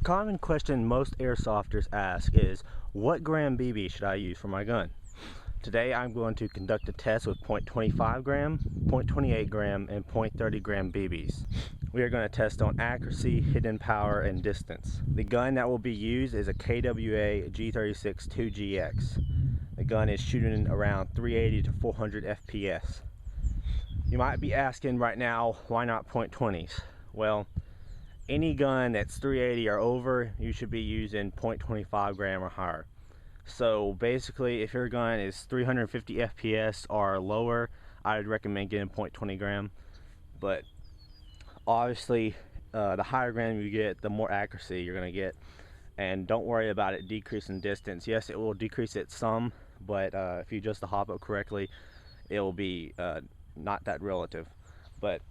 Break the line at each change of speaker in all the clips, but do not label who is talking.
common question most airsofters ask is, what gram BB should I use for my gun? Today I'm going to conduct a test with .25 gram, .28 gram, and .30 gram BBs. We are going to test on accuracy, hidden power, and distance. The gun that will be used is a KWA G36 2GX. The gun is shooting around 380 to 400 FPS. You might be asking right now, why not .20s? Well, any gun that's 380 or over, you should be using .25 gram or higher. So basically, if your gun is 350 FPS or lower, I would recommend getting .20 gram. But obviously, the higher gram you get, the more accuracy you're going to get. And don't worry about it decreasing distance. Yes, it will decrease it some, but if you adjust the hop up correctly, it will be not that relative. But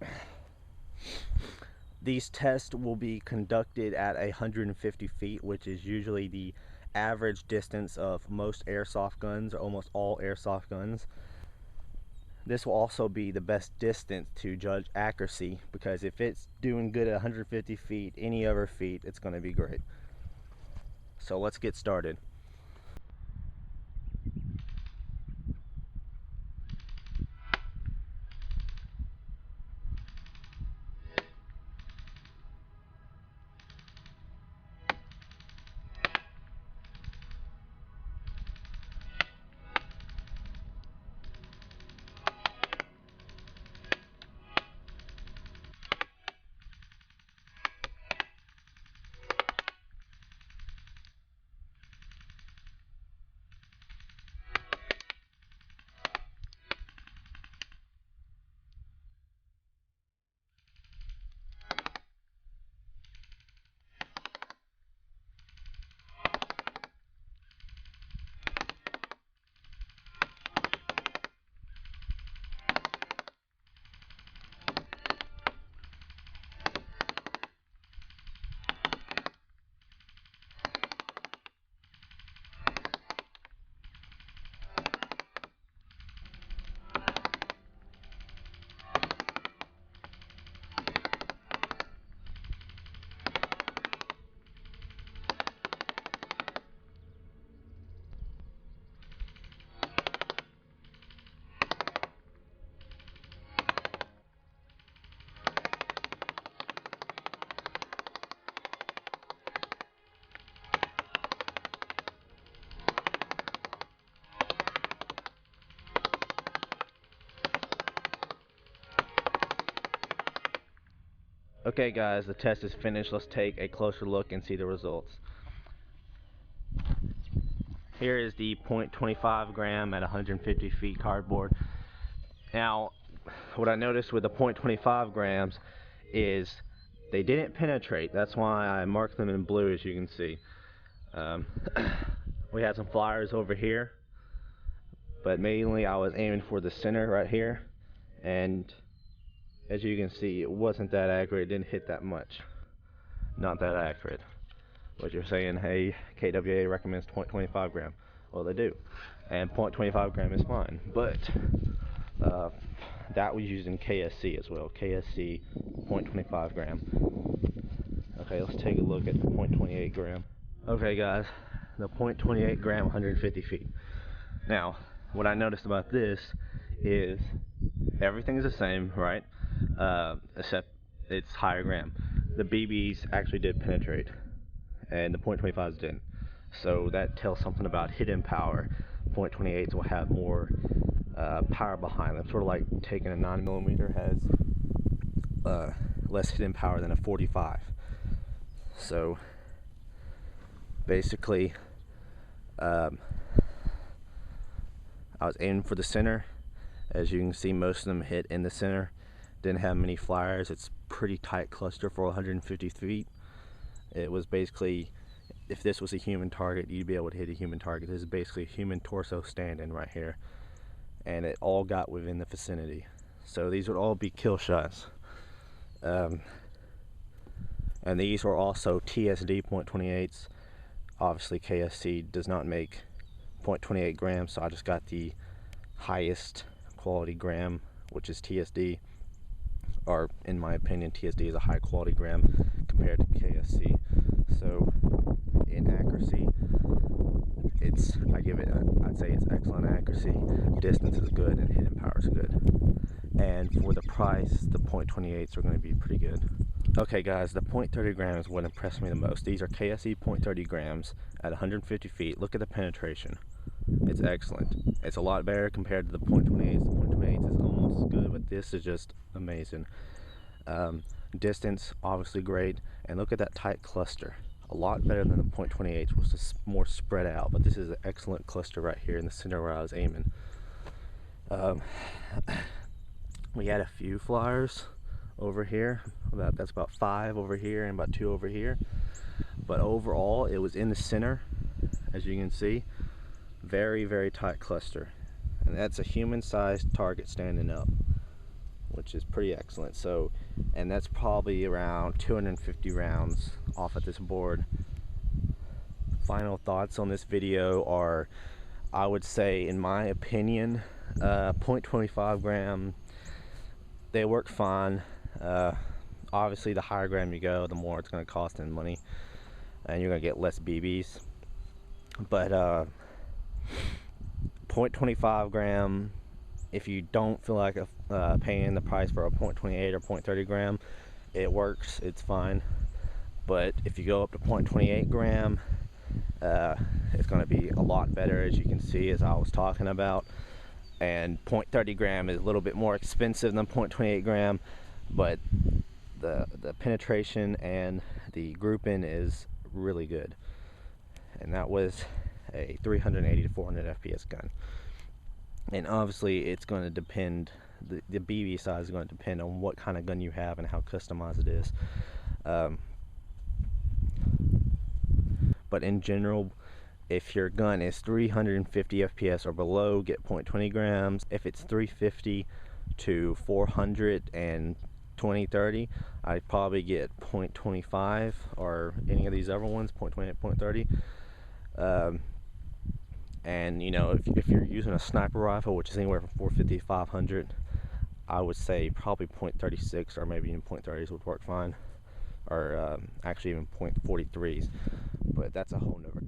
these tests will be conducted at 150 feet, which is usually the average distance of most airsoft guns, or almost all airsoft guns. This will also be the best distance to judge accuracy, because if it's doing good at 150 feet, any other feet, it's going to be great. So let's get started. Okay guys, the test is finished. Let's take a closer look and see the results. Here is the .25 gram at 150 feet cardboard. Now, what I noticed with the .25 grams is they didn't penetrate. That's why I marked them in blue, as you can see. We had some flyers over here, but mainly I was aiming for the center right here, and as you can see, it wasn't that accurate. It didn't hit that much. Not that accurate. But you're saying, hey, KWA recommends .25 gram. Well, they do. And .25 gram is fine. But that was using KSC as well. KSC .25 gram. Okay, let's take a look at the .28 gram. Okay, guys, the .28 gram, 150 feet. Now, what I noticed about this is everything is the same, right? Except it's higher gram. The BBs actually did penetrate, and the .25s didn't. So that tells something about hidden power. .28s will have more power behind them. Sort of like taking a 9mm has less hidden power than a 45. So basically, I was aiming for the center. As you can see, most of them hit in the center. Didn't have many flyers. It's pretty tight cluster for 150 feet. It was basically, if this was a human target, you'd be able to hit a human target. This is basically a human torso standing right here, and it all got within the vicinity. So these would all be kill shots. And these were also TSD .28s. Obviously KSC does not make .28 grams, so I just got the highest quality gram, which is TSD. Or in my opinion, TSD is a high quality gram compared to KSC. So in accuracy, I'd say it's excellent accuracy. Distance is good and hitting power is good. And for the price, the .28s are going to be pretty good. Okay guys, the .30 grams is what impressed me the most. These are KSE .30 grams at 150 feet. Look at the penetration. It's excellent. It's a lot better compared to the .28s. The .28s is almost as good, but this is just amazing. Distance, obviously great. And look at that tight cluster. A lot better than the .28s, which is more spread out. But this is an excellent cluster right here in the center where I was aiming. We had a few flyers over here. That's about 5 over here and about 2 over here. But overall, it was in the center, as you can see. Very, very tight cluster. And that's a human-sized target standing up, which is pretty excellent. So, and that's probably around 250 rounds off at this board. Final thoughts on this video are, I would say, in my opinion, .25 gram, they work fine. Obviously, the higher gram you go, the more it's going to cost in money, and you're going to get less BBs. But .25 gram, if you don't feel like paying the price for a .28 or .30 gram, it works, it's fine. But if you go up to .28 gram, it's going to be a lot better, as you can see, as I was talking about. And .30 gram is a little bit more expensive than .28 gram, but the penetration and the grouping is really good. And that was a 380 to 400 FPS gun. And obviously it's going to depend, the BB size is going to depend on what kind of gun you have and how customized it is. But in general, if your gun is 350 FPS or below, get .20 grams. If it's 350 to 400 and 20-30, I'd probably get .25 or any of these other ones, .28, .30. And you know, if you're using a sniper rifle, which is anywhere from 450 to 500, I would say probably .36 or maybe even .30s would work fine, or actually even .43s. But that's a whole nother